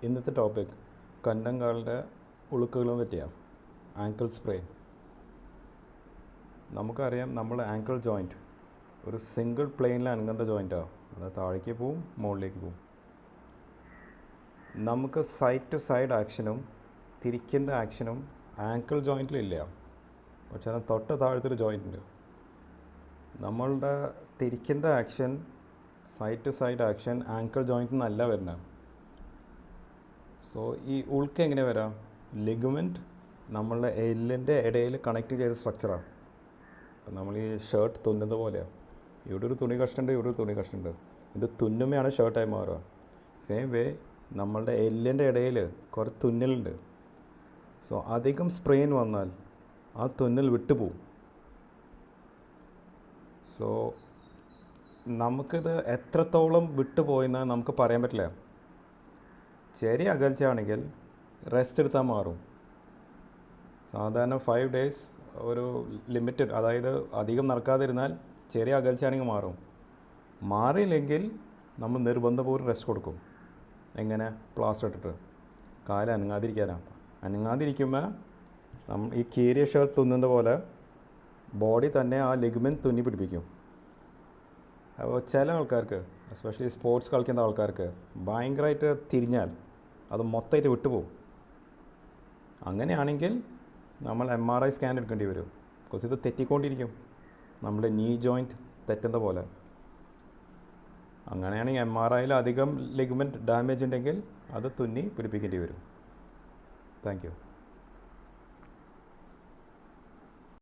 ഇന്നത്തെ ടോപ്പിക് കണ്ടങ്കാലിൻ്റെ ഉളുക്കുകളും പറ്റിയാണ്. Ankle sprain. നമുക്കറിയാം, നമ്മൾ ആങ്കിൾ ജോയിൻറ്റ് ഒരു സിംഗിൾ പ്ലെയിനിൽ അനങ്ങുന്ന ജോയിൻറ്റാണ്. അത് താഴേക്ക് പോവും, മുകളിലേക്ക് പോവും. നമുക്ക് സൈഡ് ടു സൈഡ് ആക്ഷനും തിരിക്കുന്ന ആക്ഷനും ആങ്കിൾ ജോയിൻറ്റിലില്ല. പക്ഷേ അത് തൊട്ട് താഴത്തൊരു ജോയിൻ്റ് ഉണ്ട്. നമ്മളുടെ തിരിക്കുന്ന action, side to side action angle ജോയിൻറ്റിൽ നിന്നല്ല വരുന്നത്. സോ ഈ ഉൾക്ക് എങ്ങനെ വരാം? ലിഗമെൻറ്റ് നമ്മളുടെ എല്ലിൻ്റെ ഇടയിൽ കണക്ട് ചെയ്ത സ്ട്രക്ചറാണ്. അപ്പം നമ്മൾ ഈ ഷർട്ട് തുന്നുന്നത് പോലെയാണ്. ഇവിടെ ഒരു തുണി കഷ്ണുണ്ട്, ഇവിടെ ഒരു തുണി കഷ്ണുണ്ട്. ഇത് തുന്നുമ്മയാണ് ഷർട്ടായി മാറുക. സെയിം വേ നമ്മളുടെ എല്ലിൻ്റെ ഇടയിൽ കുറച്ച് തുന്നലുണ്ട്. സോ അധികം സ്പ്രെയിൻ വന്നാൽ ആ തുന്നൽ വിട്ടുപോകും. സോ നമുക്കിത് എത്രത്തോളം വിട്ടുപോയെന്ന് നമുക്ക് പറയാൻ പറ്റില്ല. ചെറിയ അകൽച്ചയാണെങ്കിൽ റെസ്റ്റ് എടുത്താൽ മാറും. സാധാരണ 5 days ഒരു ലിമിറ്റഡ്, അതായത് അധികം നടക്കാതിരുന്നാൽ ചെറിയ അകൽച്ചയാണെങ്കിൽ മാറും. മാറിയില്ലെങ്കിൽ നമ്മൾ നിർബന്ധപൂർവ്വം റെസ്റ്റ് കൊടുക്കും. എങ്ങനെ? പ്ലാസ്റ്റർ ഇട്ടിട്ട്. കാല് അനങ്ങാതിരിക്കാനാണ്. അനങ്ങാതിരിക്കുമ്പോൾ നമ്മൾ ഈ കീറിയ ഷർട്ട് തുന്നുന്ന പോലെ ബോഡി തന്നെ ആ ലിഗമെൻറ്റ് തുന്നി പിടിപ്പിക്കും. അപ്പോൾ ചില ആൾക്കാർക്ക്, എസ്പെഷ്യലി സ്പോർട്സ് കളിക്കുന്ന ആൾക്കാർക്ക് ഭയങ്കരമായിട്ട് തിരിഞ്ഞാൽ അത് മൊത്തമായിട്ട് വിട്ടുപോകും. അങ്ങനെയാണെങ്കിൽ നമ്മൾ MRI സ്കാൻ എടുക്കേണ്ടി വരും. ബിക്കോസ് ഇത് തെറ്റിക്കൊണ്ടിരിക്കും, നമ്മുടെ നീ ജോയിൻറ്റ് തെറ്റുന്ന പോലെ. അങ്ങനെയാണെങ്കിൽ MRIയിൽ അധികം ലിഗമെൻറ്റ് ഡാമേജ് ഉണ്ടെങ്കിൽ അത് തുന്നി പിടിപ്പിക്കേണ്ടി വരും. Thank you.